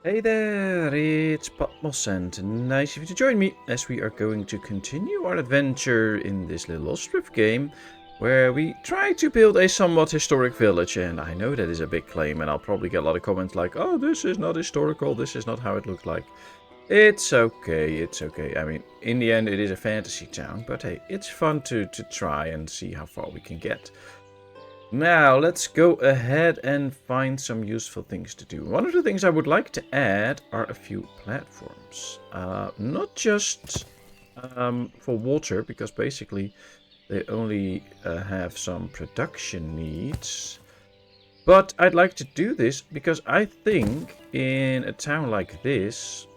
Hey there, it's Patmos and nice of you to join me as we are going to continue our adventure in this little Ostriv game where we try to build a somewhat historic village. And I know that is a big claim and I'll probably get a lot of comments like, oh, this is not historical, this is not how it looked like. It's okay, it's okay. I mean, in the end it is a fantasy town, but hey, it's fun to try and see how far we can get. Now, let's go ahead and find some useful things to do. One of the things I would like to add are a few platforms. Not just for water, because basically they only have some production needs. But I'd like to do this because I think in a town like this,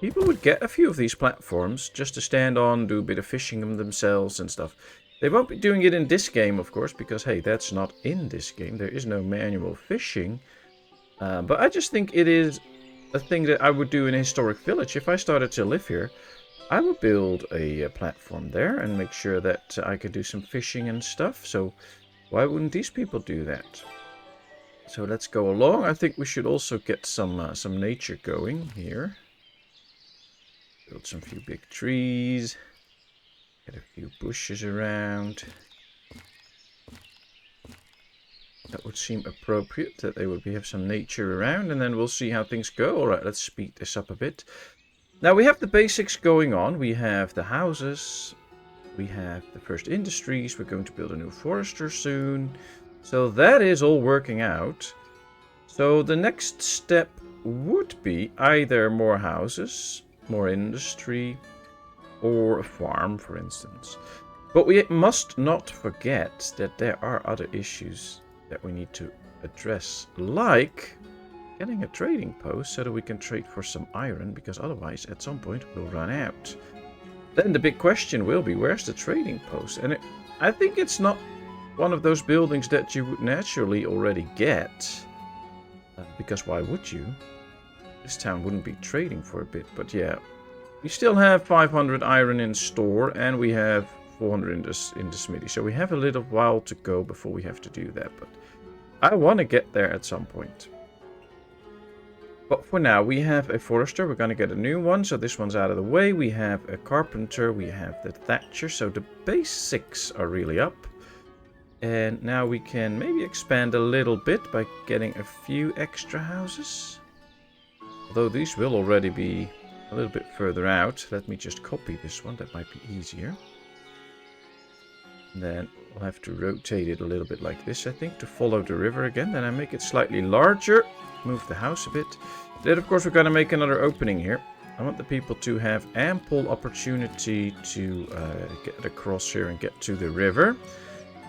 people would get a few of these platforms just to stand on, do a bit of fishing themselves and stuff. They won't be doing it in this game, of course, because, hey, that's not in this game. There is no manual fishing. But I just think it is a thing that I would do in a historic village. If I started to live here, I would build a platform there and make sure that I could do some fishing and stuff. So why wouldn't these people do that? So let's go along. I think we should also get some nature going here. Build some few big trees. Get a few bushes around. That would seem appropriate, that they would have some nature around, and then we'll see how things go. Alright, let's speed this up a bit. Now we have the basics going on. We have the houses. We have the first industries. We're going to build a new forester soon. So that is all working out. So the next step would be either more houses, more industry, or a farm, for instance. But we must not forget that there are other issues that we need to address, like getting a trading post so that we can trade for some iron, because otherwise at some point we'll run out. Then the big question will be, where's the trading post? And I think it's not one of those buildings that you would naturally already get, because why would you? This town wouldn't be trading for a bit, but yeah. We still have 500 iron in store, and we have 400 in the smithy. So we have a little while to go before we have to do that. But I want to get there at some point. But for now, we have a forester. We're going to get a new one. So this one's out of the way. We have a carpenter. We have the thatcher. So the basics are really up. And now we can maybe expand a little bit by getting a few extra houses. Although these will already be a little bit further out. Let me just copy this one. That might be easier. And then we'll have to rotate it a little bit like this, I think, to follow the river again. Then I make it slightly larger. Move the house a bit. Then, of course, we're going to make another opening here. I want the people to have ample opportunity to get across here and get to the river.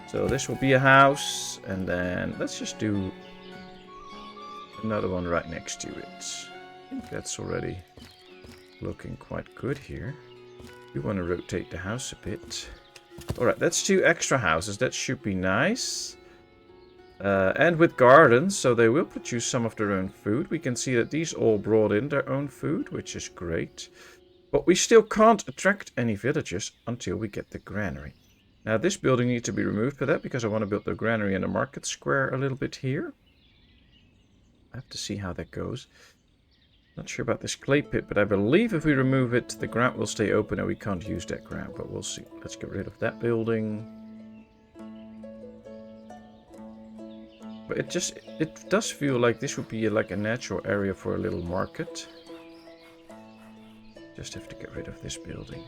So this will be a house. And then let's just do another one right next to it. I think that's already looking quite good here. We want to rotate the house a bit. Alright, that's 2 extra houses. That should be nice. And with gardens, so they will produce some of their own food. We can see that these all brought in their own food, which is great. But we still can't attract any villagers until we get the granary. Now this building needs to be removed for that, because I want to build the granary in the market square a little bit here. I have to see how that goes. Not sure about this clay pit, but I believe if we remove it, the ground will stay open and we can't use that ground, but we'll see. Let's get rid of that building. But it does feel like this would be like a natural area for a little market. Just have to get rid of this building.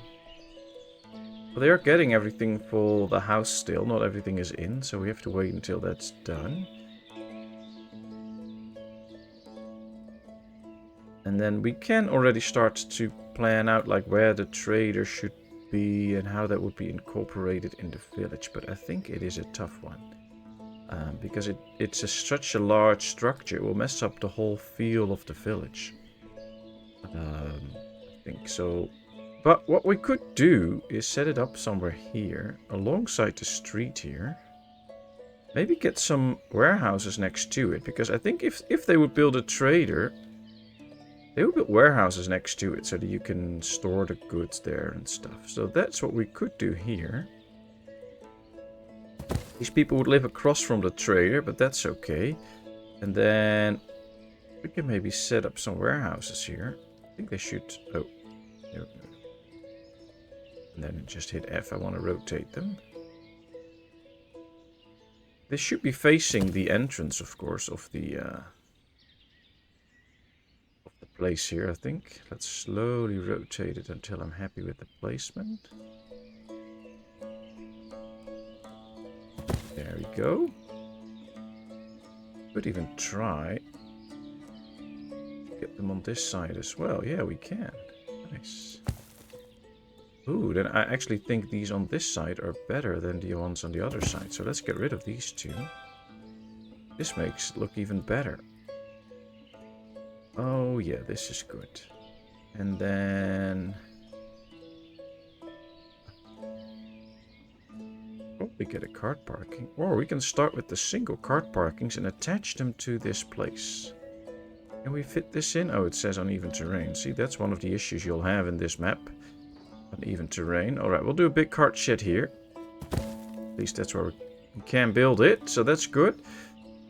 Well, they are getting everything for the house still. Not everything is in, so we have to wait until that's done. And then we can already start to plan out like where the trader should be and how that would be incorporated in the village. But I think it is a tough one. Because it's such a large structure. It will mess up the whole feel of the village. I think so. But what we could do is set it up somewhere here, alongside the street here. Maybe get some warehouses next to it. Because I think if they would build a trader, they would build warehouses next to it so that you can store the goods there and stuff. So that's what we could do here. These people would live across from the trader, but that's okay. And then We can maybe set up some warehouses here. I think they should... Oh. No. And then just hit F. I want to rotate them. They should be facing the entrance, of course, of the place here, I think. Let's slowly rotate it until I'm happy with the placement. There we go. Could even try get them on this side as well. Yeah, we can. Nice. Ooh, then I actually think these on this side are better than the ones on the other side. So let's get rid of these two. This makes it look even better. Oh yeah, this is good. And then... probably get a cart parking. Or we can start with the single cart parkings and attach them to this place. Can we fit this in? Oh, it says uneven terrain. See, that's one of the issues you'll have in this map. Uneven terrain. Alright, we'll do a big cart shed here. At least that's where we can build it, so that's good.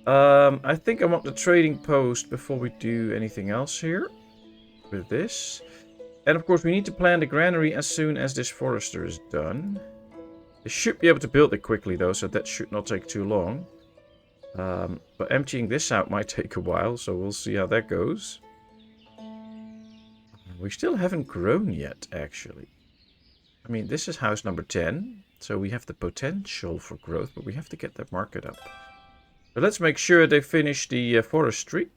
I think I want the trading post before we do anything else here with this. And of course we need to plan the granary as soon as this forester is done. They should be able to build it quickly though, so that should not take too long. But emptying this out might take a while, so we'll see how that goes. We still haven't grown yet, actually. I mean, this is house number 10, so we have the potential for growth, but we have to get that market up. So let's make sure they finish the forestry.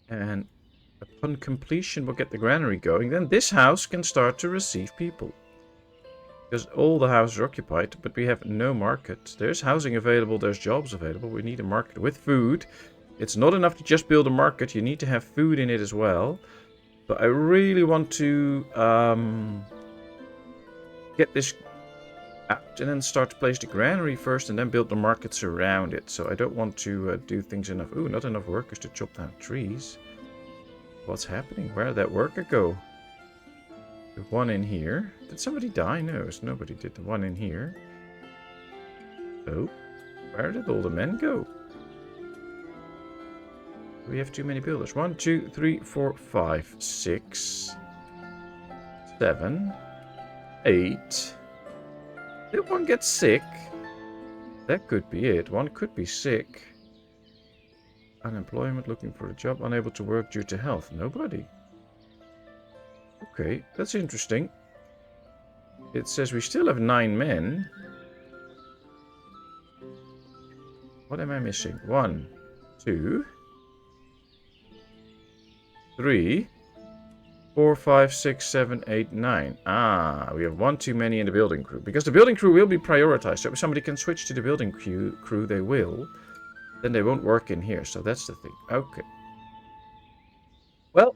And upon completion, we'll get the granary going. Then this house can start to receive people. Because all the houses are occupied, but we have no market. There's housing available, there's jobs available. We need a market with food. It's not enough to just build a market. You need to have food in it as well. But I really want to get this out and then start to place the granary first and then build the markets around it. So I don't want to do things enough. Ooh, not enough workers to chop down trees. What's happening? Where did that worker go? The one in here. Did somebody die? No, nobody did. The one in here. Oh, where did all the men go? We have too many builders. 1, 2, 3, 4, 5, 6, 7, 8. Did one get sick? That could be it. One could be sick. Unemployment, looking for a job, unable to work due to health. Nobody. Okay, that's interesting. It says we still have 9 men. What am I missing? 1, 2, 3, 4, 5, 6, 7, 8, 9. Ah, we have 1 too many in the building crew. Because the building crew will be prioritized. So if somebody can switch to the building crew, they will. Then they won't work in here. So that's the thing. Okay. Well,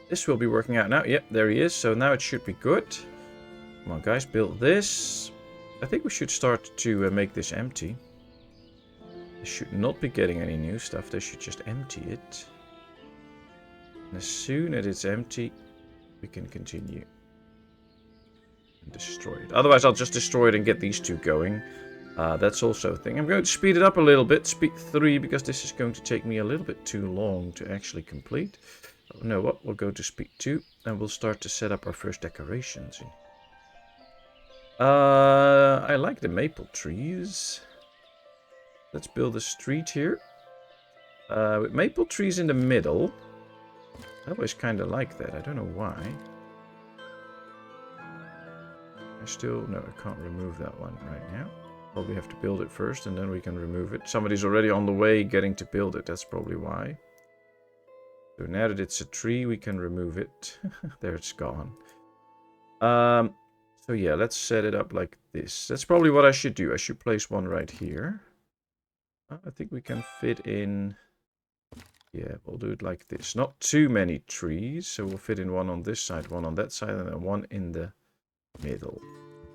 this will be working out now. Yep, there he is. So now it should be good. Come on, guys, build this. I think we should start to make this empty. They should not be getting any new stuff. They should just empty it. And as soon as it's empty, we can continue. And destroy it. Otherwise, I'll just destroy it and get these two going. That's also a thing. I'm going to speed it up a little bit. Speed 3, because this is going to take me a little bit too long to actually complete. Oh, no, what? We'll go to speed 2. And we'll start to set up our first decorations. I like the maple trees. Let's build a street here. With maple trees in the middle. I always kind of like that. I don't know why. No, I can't remove that one right now. Probably have to build it first and then we can remove it. Somebody's already on the way getting to build it. That's probably why. So now that it's a tree, we can remove it. There, it's gone. So yeah, let's set it up like this. That's probably what I should do. I should place one right here. I think we can fit in... Yeah, we'll do it like this. Not too many trees. So we'll fit in one on this side, one on that side, and then one in the middle.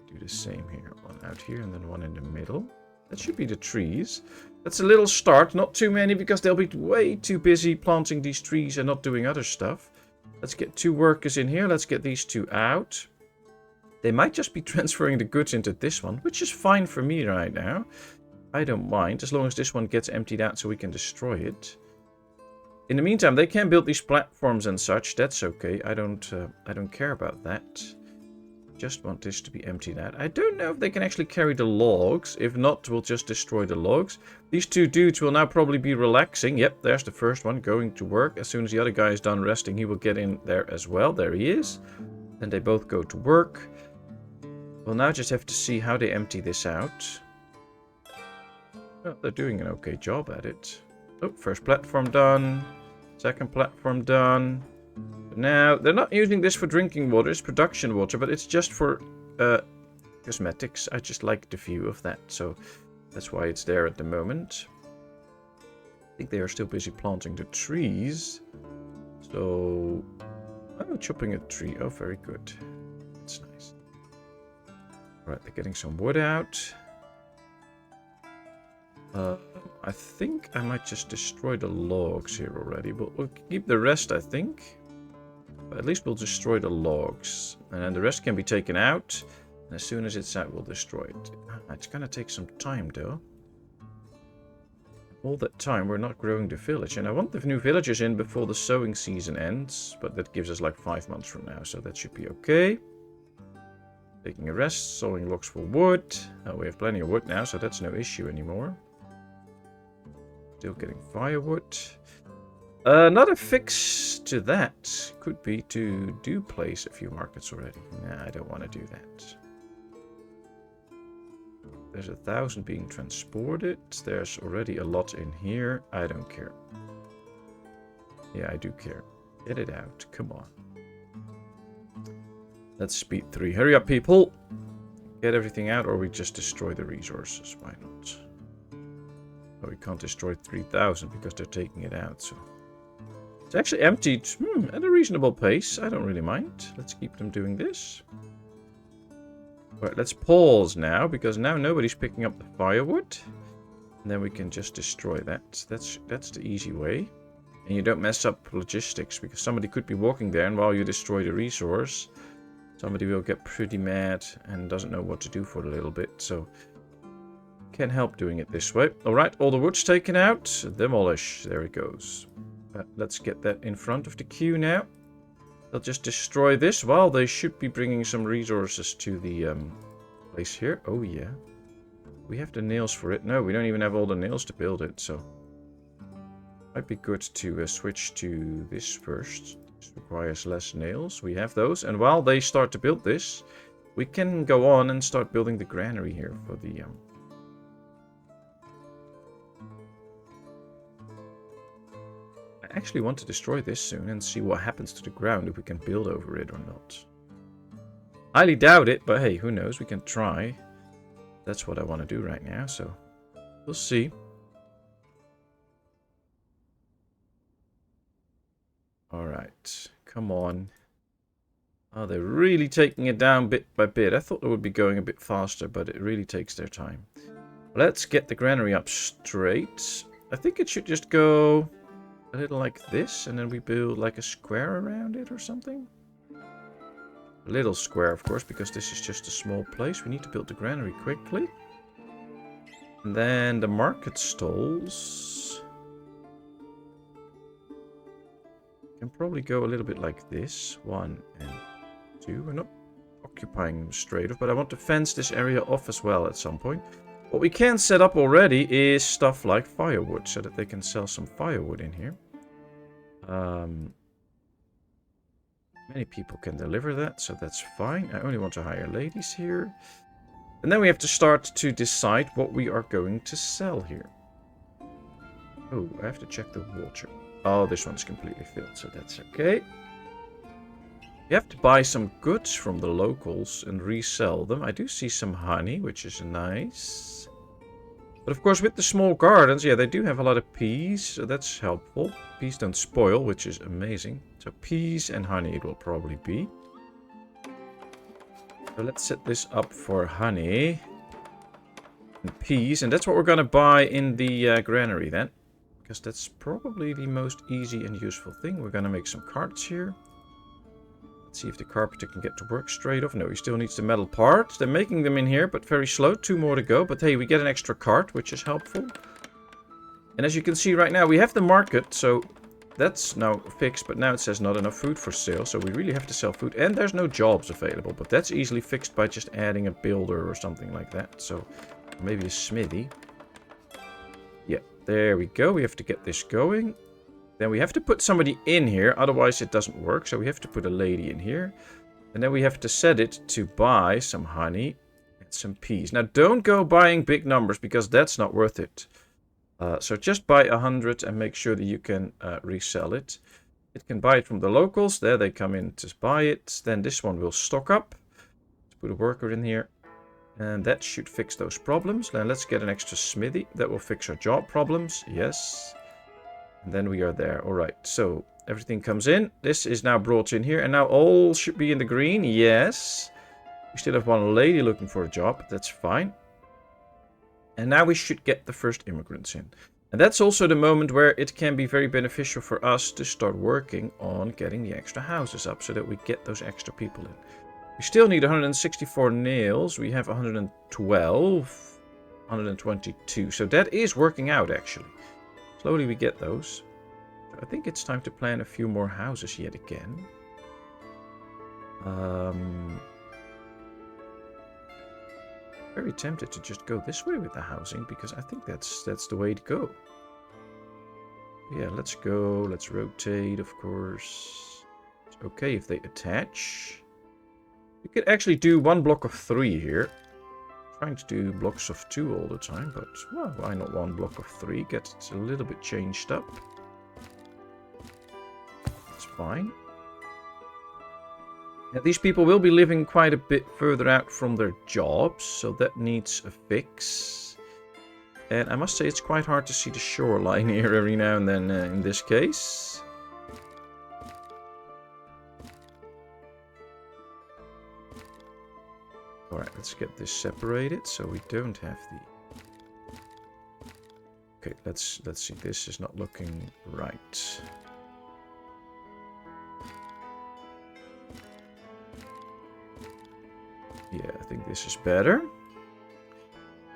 Do the same here. One out here, and then one in the middle. That should be the trees. That's a little start. Not too many, because they'll be way too busy planting these trees and not doing other stuff. Let's get 2 workers in here. Let's get these 2 out. They might just be transferring the goods into this one, which is fine for me right now. I don't mind, as long as this one gets emptied out so we can destroy it. In the meantime, they can build these platforms and such. That's okay. I don't care about that. Just want this to be emptied out. I don't know if they can actually carry the logs. If not, we'll just destroy the logs. These two dudes will now probably be relaxing. Yep, there's the first one going to work. As soon as the other guy is done resting, he will get in there as well. There he is. Then they both go to work. We'll now just have to see how they empty this out. Well, they're doing an okay job at it. Oh, first platform done. Second platform done. Now, they're not using this for drinking water, it's production water, but it's just for cosmetics. I just like the view of that, so that's why it's there at the moment. I think they are still busy planting the trees. So, oh, chopping a tree. Oh, very good. That's nice. Alright, they're getting some wood out. I think I might just destroy the logs here already. We'll keep the rest, I think. But at least we'll destroy the logs. And then the rest can be taken out. And as soon as it's out, we'll destroy it. It's gonna take some time, though. All that time, we're not growing the village. And I want the new villagers in before the sowing season ends. But that gives us like 5 months from now, so that should be okay. Taking a rest, sowing logs for wood. Oh, we have plenty of wood now, so that's no issue anymore. Still getting firewood. Another fix to that could be to place a few markets already. Nah, I don't want to do that. There's 1,000 being transported. There's already a lot in here. I don't care. Yeah, I do care. Get it out. Come on. That's speed 3. Hurry up, people. Get everything out, or we just destroy the resources. Why not? Oh, we can't destroy 3,000 because they're taking it out, so... It's actually emptied at a reasonable pace. I don't really mind. Let's keep them doing this. Alright, let's pause now, because now nobody's picking up the firewood. And then we can just destroy that. That's the easy way. And you don't mess up logistics, because somebody could be walking there, and while you destroy the resource, somebody will get pretty mad and doesn't know what to do for a little bit, so... Can't help doing it this way. Alright, all the wood's taken out. Demolish. There it goes. Let's get that in front of the queue now. They'll just destroy this while they should be bringing some resources to the place here. Oh, yeah. We have the nails for it. No, we don't even have all the nails to build it, so... Might be good to switch to this first. This requires less nails. We have those. And while they start to build this, we can go on and start building the granary here for the... I actually want to destroy this soon and see what happens to the ground, if we can build over it or not. Highly doubt it, but hey, who knows? We can try. That's what I want to do right now, so we'll see. Alright, come on. Oh, they're really taking it down bit by bit. I thought it would be going a bit faster, but it really takes their time. Let's get the granary up straight. I think it should just go... a little like this, and then we build like a square around it or something. A little square, of course, because this is just a small place. We need to build the granary quickly. And then the market stalls can probably go a little bit like this. 1 and 2. We're not occupying them straight off, but I want to fence this area off as well at some point. What we can set up already is stuff like firewood, so that they can sell some firewood in here. Many people can deliver that, so that's fine. I only want to hire ladies here. And then we have to start to decide what we are going to sell here. Oh, I have to check the water. Oh, this one's completely filled, so that's okay. You have to buy some goods from the locals and resell them. I do see some honey, which is nice. But of course, with the small gardens, yeah, they do have a lot of peas, so that's helpful. Peas don't spoil, which is amazing. So peas and honey it will probably be. So let's set this up for honey and peas. And that's what we're going to buy in the granary then. Because that's probably the most easy and useful thing. We're going to make some carts here. Let's see if the carpenter can get to work straight off. No, he still needs the metal parts. They're making them in here, but very slow. 2 more to go. But hey, we get an extra cart, which is helpful. And as you can see right now, we have the market. So that's now fixed, but now it says not enough food for sale, so we really have to sell food. And there's no jobs available, but that's easily fixed by just adding a builder or something like that. So maybe a smithy. Yeah, there we go. We have to get this going. Then we have to put somebody in here, otherwise it doesn't work. So we have to put a lady in here. And then we have to set it to buy some honey and some peas. Now don't go buying big numbers because that's not worth it. So just buy 100 and make sure that you can resell it. It can buy it from the locals. There they come in to buy it. Then this one will stock up. Let's put a worker in here. And that should fix those problems. Then let's get an extra smithy. That will fix our job problems. Yes. And then we are there. All right. So everything comes in. This is now brought in here. And now all should be in the green. Yes. We still have one lady looking for a job. That's fine. And now we should get the first immigrants in. And that's also the moment where it can be very beneficial for us to start working on getting the extra houses up so that we get those extra people in. We still need 164 nails. We have 112, 122. So that is working out, actually. Slowly we get those. I think it's time to plan a few more houses yet again. Very tempted to just go this way with the housing because I think that's the way to go. Yeah, let's go. Let's rotate, of course. It's okay if they attach. We could actually do one block of 3 here. Trying to do blocks of 2 all the time, but well, why not one block of 3? Get it a little bit changed up. That's fine. Now, these people will be living quite a bit further out from their jobs, so that needs a fix. And I must say it's quite hard to see the shoreline here every now and then in this case. Alright, let's get this separated so we don't have the... Okay, let's see. This is not looking right. Yeah, I think this is better.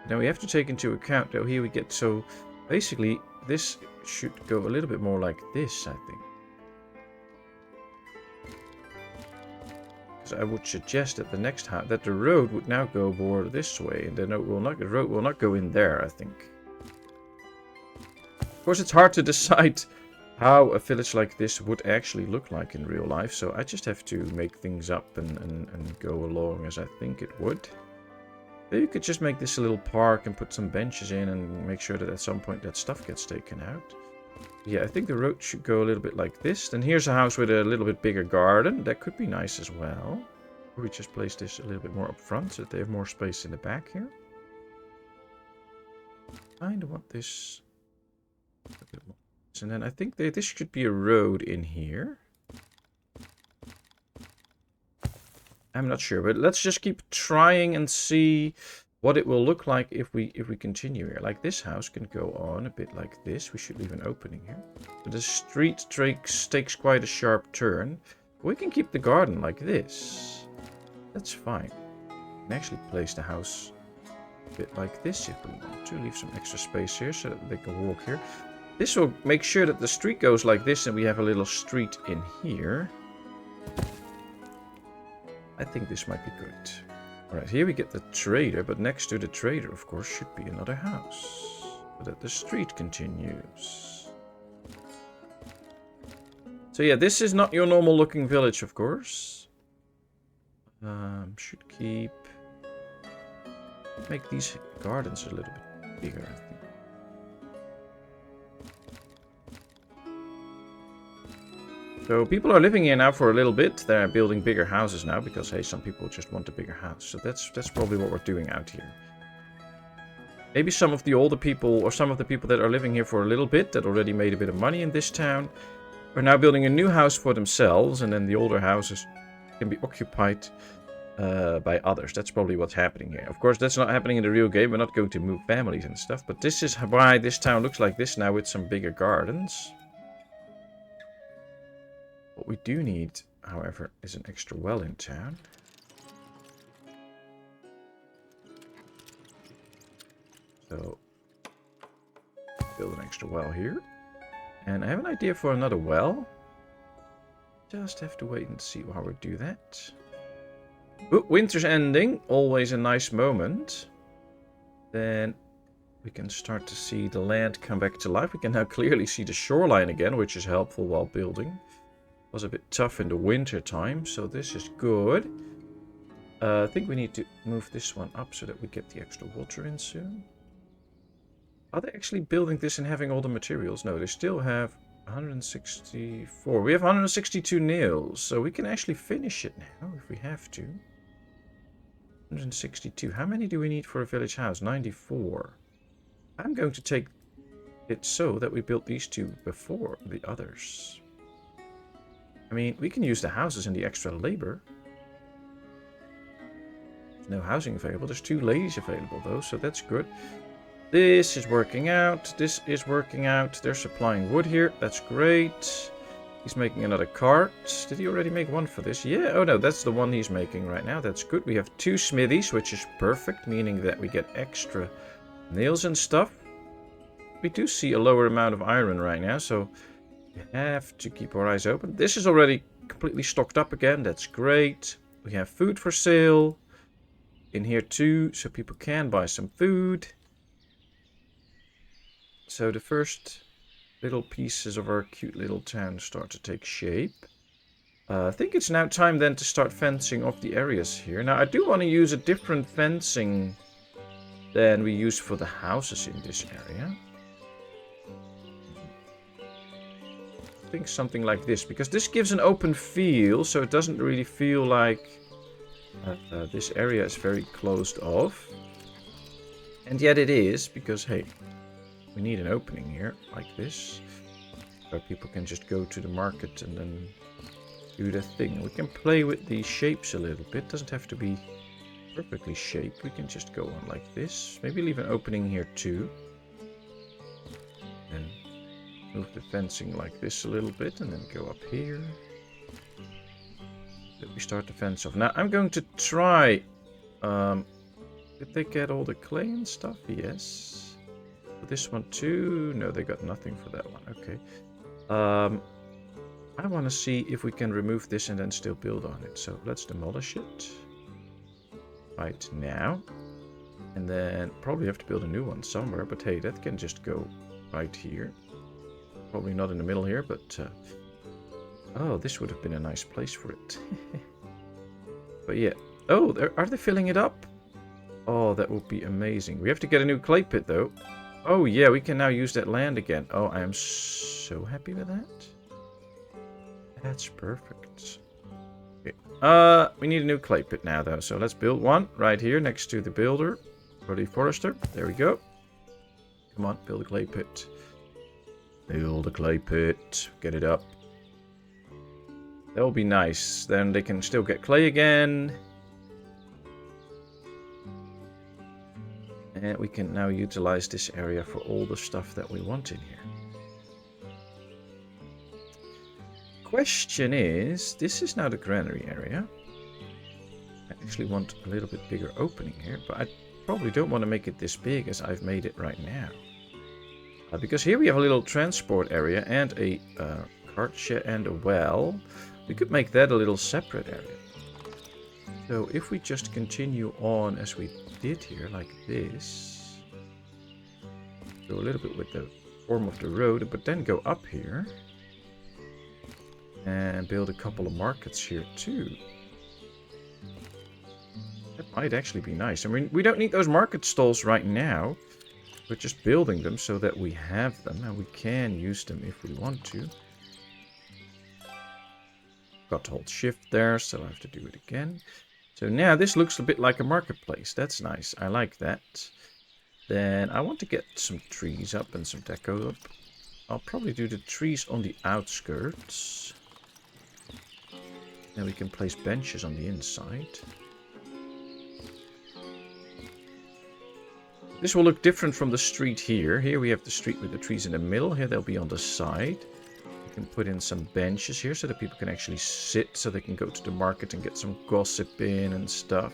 Now we have to take into account that here we get... So basically this should go a little bit more like this, I think. So I would suggest that the next house, that the road would now go more this way, and then the road will not go in there, I think. Of course, it's hard to decide how a village like this would actually look like in real life, so I just have to make things up and go along as I think it would. Maybe you could just make this a little park and put some benches in and make sure that at some point that stuff gets taken out. Yeah, I think the road should go a little bit like this. Then here's a house with a little bit bigger garden. That could be nice as well. Or we just place this a little bit more up front so that they have more space in the back here. I kind of want this a bit more. And then I think this should be a road in here. I'm not sure, but let's just keep trying and see what it will look like if we continue here. Like this house can go on a bit like this. We should leave an opening here. But the street takes quite a sharp turn. We can keep the garden like this. That's fine. We can actually place the house a bit like this if we want to. Leave some extra space here so that they can walk here. This will make sure that the street goes like this and we have a little street in here. I think this might be good. Alright, here we get the trader, but next to the trader, of course, should be another house. So that the street continues. So yeah, this is not your normal looking village, of course. Should make these gardens a little bit bigger, I think. So people are living here now for a little bit. They're building bigger houses now because, hey, some people just want a bigger house. So that's probably what we're doing out here. Maybe some of the older people or some of the people that are living here for a little bit that already made a bit of money in this town are now building a new house for themselves, and then the older houses can be occupied by others. That's probably what's happening here. Of course, that's not happening in the real game. We're not going to move families and stuff, but this is why this town looks like this now with some bigger gardens. What we do need, however, is an extra well in town. So, build an extra well here. And I have an idea for another well. Just have to wait and see how we do that. Ooh, winter's ending. Always a nice moment. Then we can start to see the land come back to life. We can now clearly see the shoreline again, which is helpful while building. It was a bit tough in the winter time, so this is good. I think we need to move this one up so that we get the extra water in soon. Are they actually building this and having all the materials? No, they still have 164. We have 162 nails, so we can actually finish it now if we have to. 162. How many do we need for a village house? 94. I'm going to take it so that we built these two before the others. I mean, we can use the houses and the extra labor. There's no housing available. There's 2 ladies available though, so that's good. This is working out. This is working out. They're supplying wood here. That's great. He's making another cart. Did he already make one for this? Yeah. Oh, no. That's the one he's making right now. That's good. We have 2 smithies, which is perfect, meaning that we get extra nails and stuff. We do see a lower amount of iron right now, so we have to keep our eyes open. This is already completely stocked up again. That's great. We have food for sale in here too, so people can buy some food. So the first little pieces of our cute little town start to take shape. I think it's now time then to start fencing off the areas here. Now I do want to use a different fencing than we use for the houses in this area. I think something like this, because this gives an open feel, so it doesn't really feel like this area is very closed off. And yet it is, because hey, we need an opening here, like this, where people can just go to the market and then do their thing. We can play with these shapes a little bit. Doesn't have to be perfectly shaped. We can just go on like this. Maybe leave an opening here too. And move the fencing like this a little bit, and then go up here. Then we start the fence off. Now I'm going to try. Did they get all the clay and stuff? Yes. This one too? No, they got nothing for that one. Okay. I want to see if we can remove this and then still build on it. So let's demolish it right now. And then probably have to build a new one somewhere. But hey, that can just go right here. Probably not in the middle here, but... oh, this would have been a nice place for it. But yeah. Oh, are they filling it up? Oh, that would be amazing. We have to get a new clay pit though. Oh yeah, we can now use that land again. Oh, I am so happy with that. That's perfect. Okay. We need a new clay pit now though, so let's build one right here next to the builder or the forester. There we go. Come on, build a clay pit. Build a clay pit. Get it up. That will be nice. Then they can still get clay again. And we can now utilize this area for all the stuff that we want in here. Question is, this is now the granary area. I actually want a little bit bigger opening here, but I probably don't want to make it this big as I've made it right now. Because here we have a little transport area and a cart shed and a well. We could make that a little separate area. So if we just continue on as we did here, like this, go a little bit with the form of the road, but then go up here and build a couple of markets here too. That might actually be nice. I mean, we don't need those market stalls right now. We're just building them so that we have them and we can use them if we want to. Got to hold shift there, so I have to do it again. So now this looks a bit like a marketplace. That's nice. I like that. Then I want to get some trees up and some deco up. I'll probably do the trees on the outskirts. Then we can place benches on the inside. This will look different from the street here. Here we have the street with the trees in the middle. Here they'll be on the side. Can put in some benches here so that people can actually sit, so they can go to the market and get some gossip in and stuff.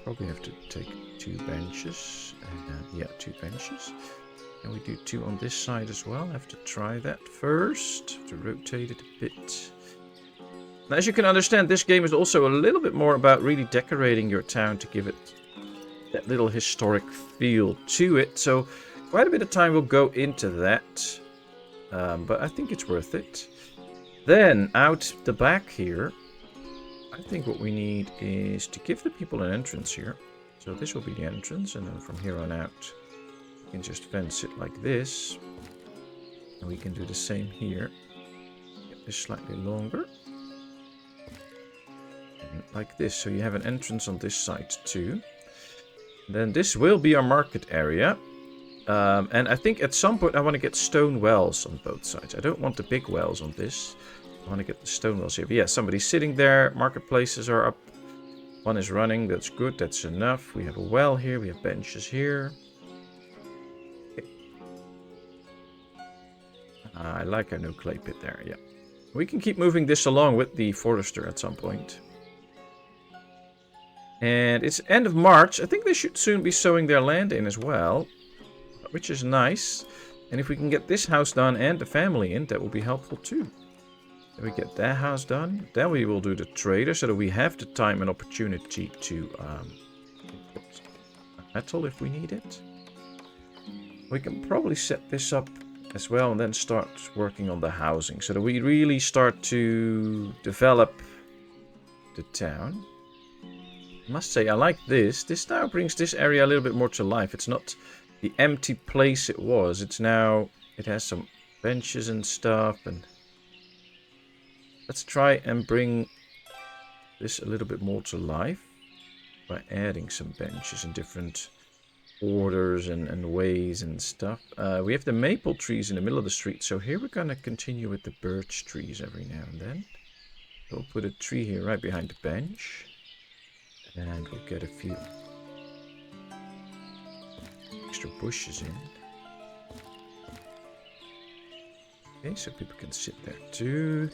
Probably have to take 2 benches. Yeah, 2 benches. Can we do 2 on this side as well? I have to try that first to rotate it a bit. Now, as you can understand, this game is also a little bit more about really decorating your town to give it that little historic feel to it. So quite a bit of time will go into that. But I think it's worth it. Then, out the back here, I think what we need is to give the people an entrance here. So this will be the entrance, and then from here on out, we can just fence it like this. And we can do the same here. Get this slightly longer. And like this, so you have an entrance on this side too. Then this will be our market area. And I think at some point I want to get stone wells on both sides. I don't want the big wells on this. I want to get the stone wells here. But yeah, somebody's sitting there. Marketplaces are up. One is running. That's good. That's enough. We have a well here. We have benches here. Okay. I like our new clay pit there. Yeah. We can keep moving this along with the forester at some point. And it's end of March. I think they should soon be sowing their land in as well. Which is nice. And if we can get this house done and the family in, that will be helpful too. Then we get that house done. Then we will do the trader so that we have the time and opportunity to import metal if we need it. We can probably set this up as well and then start working on the housing so that we really start to develop the town. I must say I like this. This now brings this area a little bit more to life. It's not the empty place it was. It's now, it has some benches and stuff. And let's try and bring this a little bit more to life by adding some benches in different orders and ways and stuff. We have the maple trees in the middle of the street. So here we're going to continue with the birch trees every now and then. We'll put a tree here right behind the bench. And we'll get a few extra bushes in. Okay, so people can sit there too.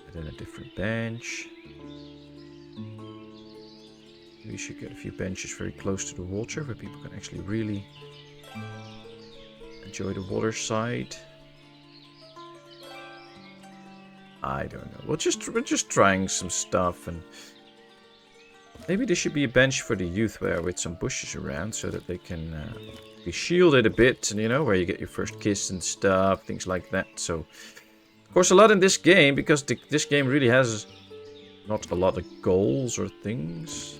And then a different bench. We should get a few benches very close to the water where people can actually really enjoy the water side. I don't know. We're just trying some stuff, and maybe there should be a bench for the youth there with some bushes around so that they can be shielded a bit, and you know, where you get your first kiss and stuff, things like that. So, of course, a lot in this game, because this game really has not a lot of goals or things.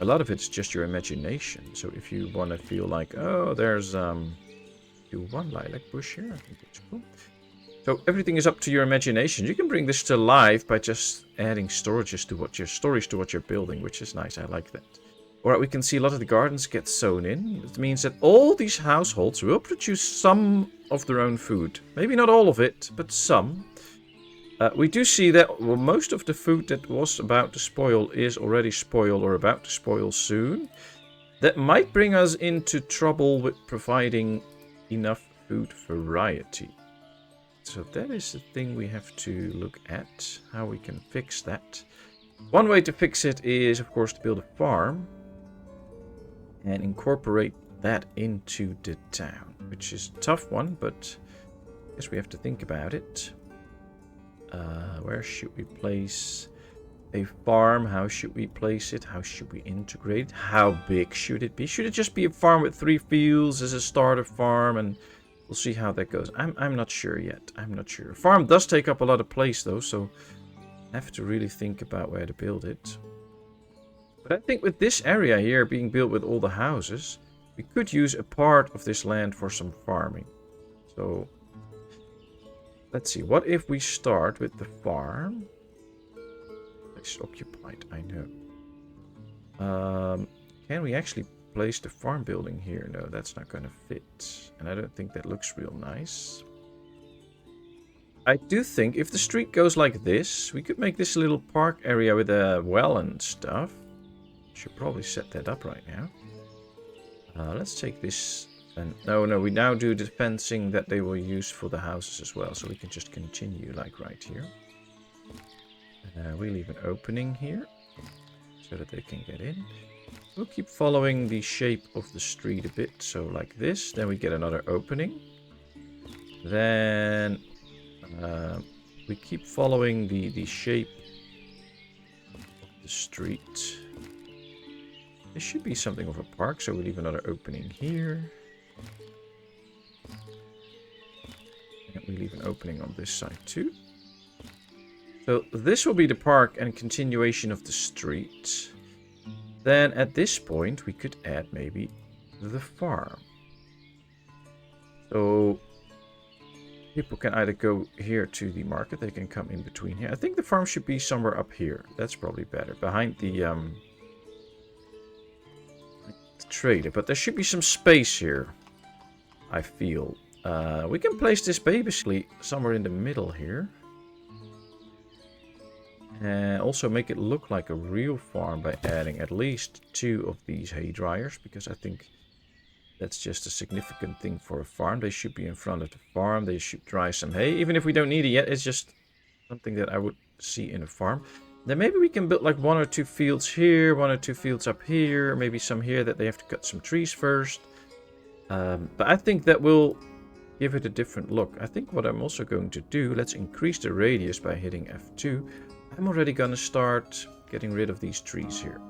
A lot of it's just your imagination. So if you want to feel like, oh, there's do one lilac bush here, I think that's cool. So everything is up to your imagination. You can bring this to life by just adding stories to what you're building, which is nice. I like that. Alright, we can see a lot of the gardens get sown in. It means that all these households will produce some of their own food. Maybe not all of it, but some. We do see that most of the food that was about to spoil is already spoiled or about to spoil soon. That might bring us into trouble with providing enough food variety. So that is the thing we have to look at, how we can fix that. One way to fix it is, of course, to build a farm and incorporate that into the town, which is a tough one, but I guess we have to think about it. Where should we place a farm? How should we place it? How should we integrate it? How big should it be? Should it just be a farm with 3 fields as a starter farm, and we'll see how that goes. I'm not sure yet. I'm not sure. Farm does take up a lot of place though, so I have to really think about where to build it. But I think with this area here being built with all the houses, we could use a part of this land for some farming. So let's see. What if we start with the farm? It's occupied, I know. Can we actually place the farm building here? No, that's not going to fit. And I don't think that looks real nice. I do think if the street goes like this, we could make this a little park area with a well and stuff. Should probably set that up right now. Let's take this. And no, we now do the fencing that they will use for the houses as well. So we can just continue like right here. We leave an opening here so that they can get in. We'll keep following the shape of the street a bit. So like this. Then we get another opening. Then we keep following the shape of the street. There should be something of a park, so we'll leave another opening here. And we leave an opening on this side too. So this will be the park and continuation of the street. Then at this point we could add maybe the farm. So people can either go here to the market, they can come in between here. I think the farm should be somewhere up here. That's probably better. Behind the trader. But there should be some space here, I feel. We can place this basically somewhere in the middle here. And also make it look like a real farm by adding at least 2 of these hay dryers. Because I think that's just a significant thing for a farm. They should be in front of the farm. They should dry some hay. Even if we don't need it yet, it's just something that I would see in a farm. Then maybe we can build like 1 or 2 fields here, 1 or 2 fields up here. Maybe some here that they have to cut some trees first. But I think that will give it a different look. I think what I'm also going to do, let's increase the radius by hitting F2. I'm already going to start getting rid of these trees here.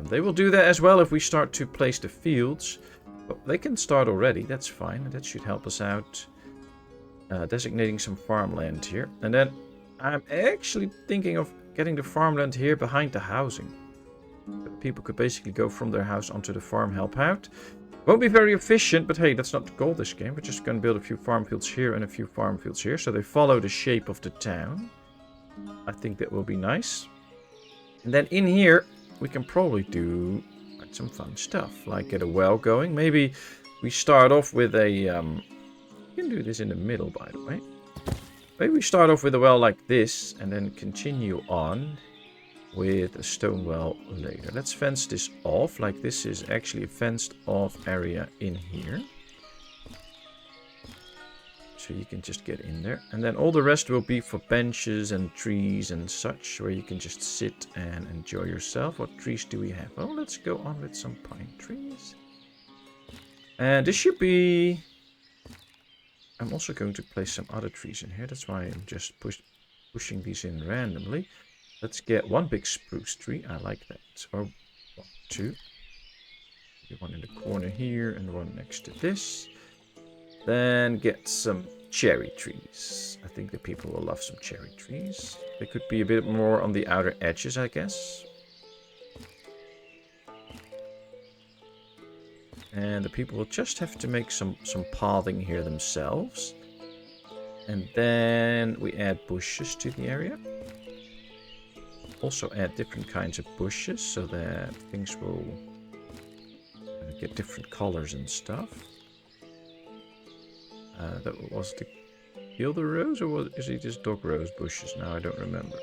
They will do that as well if we start to place the fields. But they can start already, that's fine. That should help us out. Designating some farmland here. And then I'm actually thinking of getting the farmland here behind the housing. People could basically go from their house onto the farm, help out. Won't be very efficient, but hey, that's not the goal of this game. We're just going to build a few farm fields here and a few farm fields here. So they follow the shape of the town. I think that will be nice. And then in here, we can probably do like some fun stuff. Like get a well going. Maybe we start off with a... we can do this in the middle, by the way. Maybe we start off with a well like this. And then continue on with a stone well later. Let's fence this off. Like this is actually a fenced off area in here. So you can just get in there. And then all the rest will be for benches and trees and such, where you can just sit and enjoy yourself. What trees do we have? Oh, let's go on with some pine trees. And this should be... I'm also going to place some other trees in here. That's why I'm just pushing these in randomly. Let's get 1 big spruce tree. I like that. Or 1, 2. Maybe 1 in the corner here and 1 next to this. Then get some cherry trees. I think the people will love some cherry trees. They could be a bit more on the outer edges, I guess. And the people will just have to make some pathing here themselves. And then we add bushes to the area. Also add different kinds of bushes so that things will get different colors and stuff. That was the gilder rose, or is it just dog rose bushes? Now I don't remember.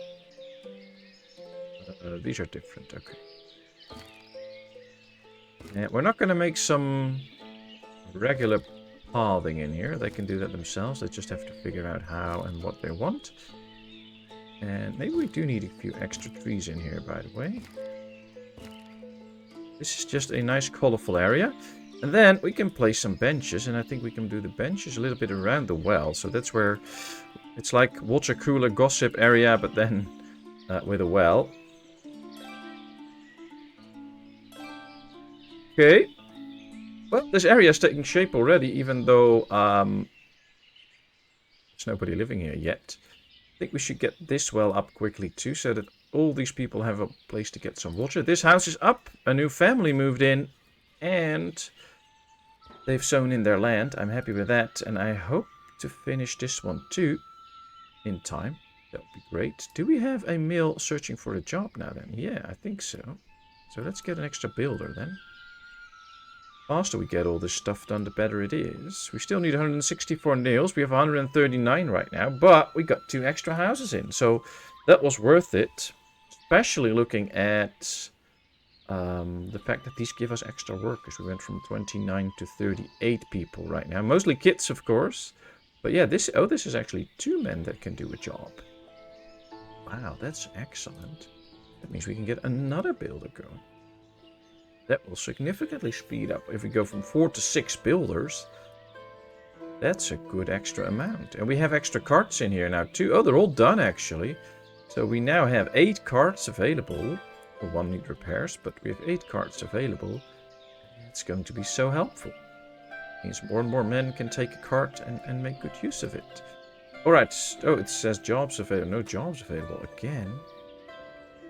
These are different, okay. And we're not going to make some regular pathing in here. They can do that themselves. They just have to figure out how and what they want. And maybe we do need a few extra trees in here, by the way. This is just a nice colorful area. And then we can place some benches, and I think we can do the benches a little bit around the well. So that's where it's like water cooler gossip area, but then with a well. Okay. Well, this area is taking shape already, even though there's nobody living here yet. I think we should get this well up quickly too, so that all these people have a place to get some water. This house is up. A new family moved in. And they've sown in their land. I'm happy with that. And I hope to finish this one too in time. That would be great. Do we have a mill searching for a job now then? Yeah, I think so. So let's get an extra builder then. The faster we get all this stuff done, the better it is. We still need 164 nails. We have 139 right now. But we got 2 extra houses in. So that was worth it. Especially looking at... the fact that these give us extra workers. We went from 29 to 38 people right now. Mostly kids, of course. But yeah, this is actually 2 men that can do a job. Wow, that's excellent. That means we can get another builder going. That will significantly speed up. If we go from 4 to 6 builders, that's a good extra amount. And we have extra carts in here now too. Oh, they're all done actually. So we now have 8 carts available. Well, 1 need repairs, but we have 8 carts available. It's going to be so helpful. It means more and more men can take a cart and make good use of it. Alright, oh, it says jobs available. No jobs available again.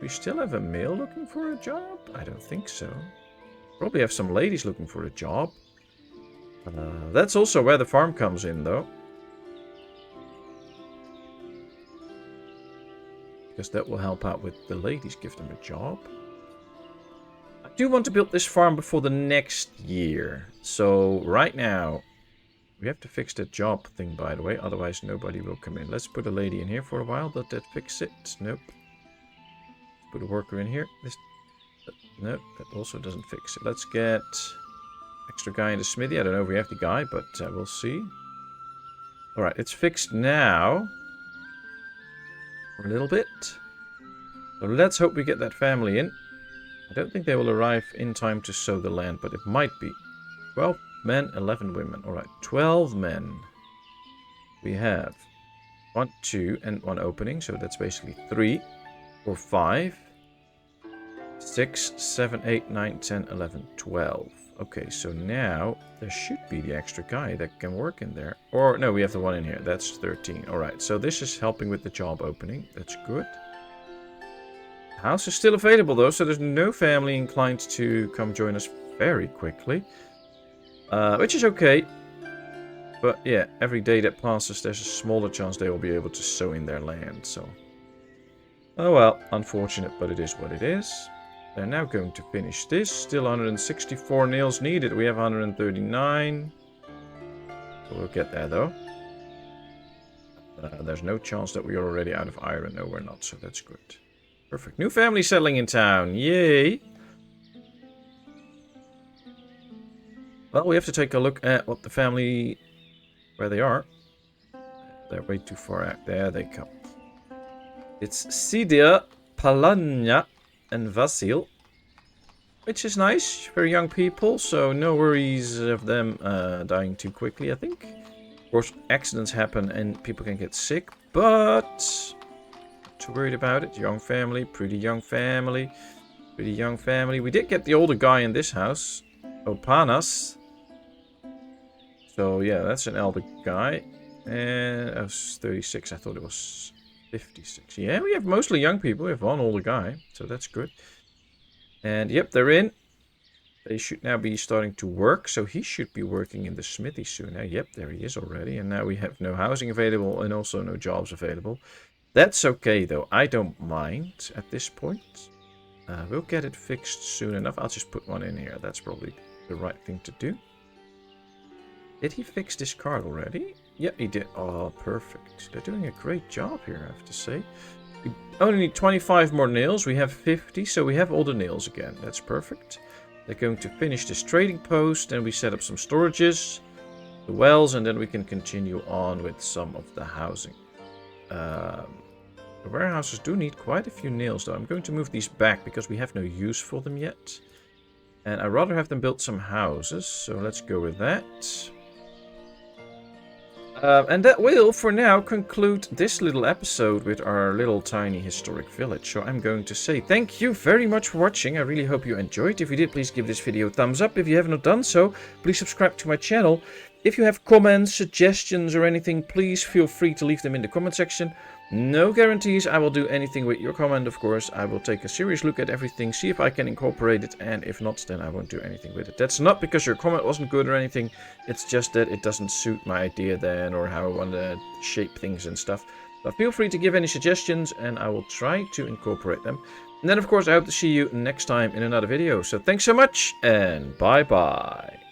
We still have a male looking for a job? I don't think so. Probably have some ladies looking for a job. That's also where the farm comes in, though. Because that will help out with the ladies, give them a job. I do want to build this farm before the next year. So, right now, we have to fix that job thing, by the way. Otherwise, nobody will come in. Let's put a lady in here for a while. Does that fix it? Nope. Put a worker in here. Nope, that also doesn't fix it. Let's get extra guy in the smithy. I don't know if we have the guy, but we'll see. Alright, it's fixed now. For a little bit. So let's hope we get that family in. I don't think they will arrive in time to sow the land, but it might be. 12 men, 11 women. Alright, 12 men. We have 1, 2, and 1 opening. So that's basically 3 or 5. 6, 7, 8, 9, 10, 11, 12. Okay, so now there should be the extra guy that can work in there. Or, no, we have the one in here. That's 13. Alright, so this is helping with the job opening. That's good. The house is still available, though, so there's no family inclined to come join us very quickly. Which is okay. But, yeah, every day that passes, there's a smaller chance they will be able to sow in their land, so... Oh well, unfortunate, but it is what it is. They're now going to finish this. Still 164 nails needed. We have 139. We'll get there, though. There's no chance that we are already out of iron. No, we're not, so that's good. Perfect. New family settling in town. Yay! Well, we have to take a look at what the family... where they are. They're way too far out. There they come. It's Sidia, Palanya, and Vasil. Which is nice. Very young people, so no worries of them dying too quickly, I think. Of course, accidents happen and people can get sick, but... not too worried about it. Young family, pretty young family. Pretty young family. We did get the older guy in this house. Opanas. So, yeah, that's an elder guy. And I was 36. I thought it was 56. Yeah, we have mostly young people. We have one older guy. So that's good. And, yep, they're in. They should now be starting to work. So he should be working in the smithy soon. Now, yep, there he is already. And now we have no housing available and also no jobs available. That's okay, though. I don't mind at this point. We'll get it fixed soon enough. I'll just put one in here. That's probably the right thing to do. Did he fix this card already? Yeah, he did. Oh, perfect. They're doing a great job here, I have to say. We only need 25 more nails. We have 50, so we have all the nails again. That's perfect. They're going to finish this trading post, and we set up some storages, the wells, and then we can continue on with some of the housing. The warehouses do need quite a few nails, though. I'm going to move these back because we have no use for them yet. And I'd rather have them build some houses, so let's go with that. And that will, for now, conclude this little episode with our little tiny historic village. So I'm going to say thank you very much for watching. I really hope you enjoyed. If you did, please give this video a thumbs up. If you have not done so, please subscribe to my channel. If you have comments, suggestions, or anything, please feel free to leave them in the comment section. No guarantees I will do anything with your comment, of course. I will take a serious look at everything, see if I can incorporate it, and if not, then I won't do anything with it. That's not because your comment wasn't good or anything. It's just that it doesn't suit my idea then, or how I want to shape things and stuff. But feel free to give any suggestions, and I will try to incorporate them. And then, of course, I hope to see you next time in another video. So thanks so much, and bye-bye.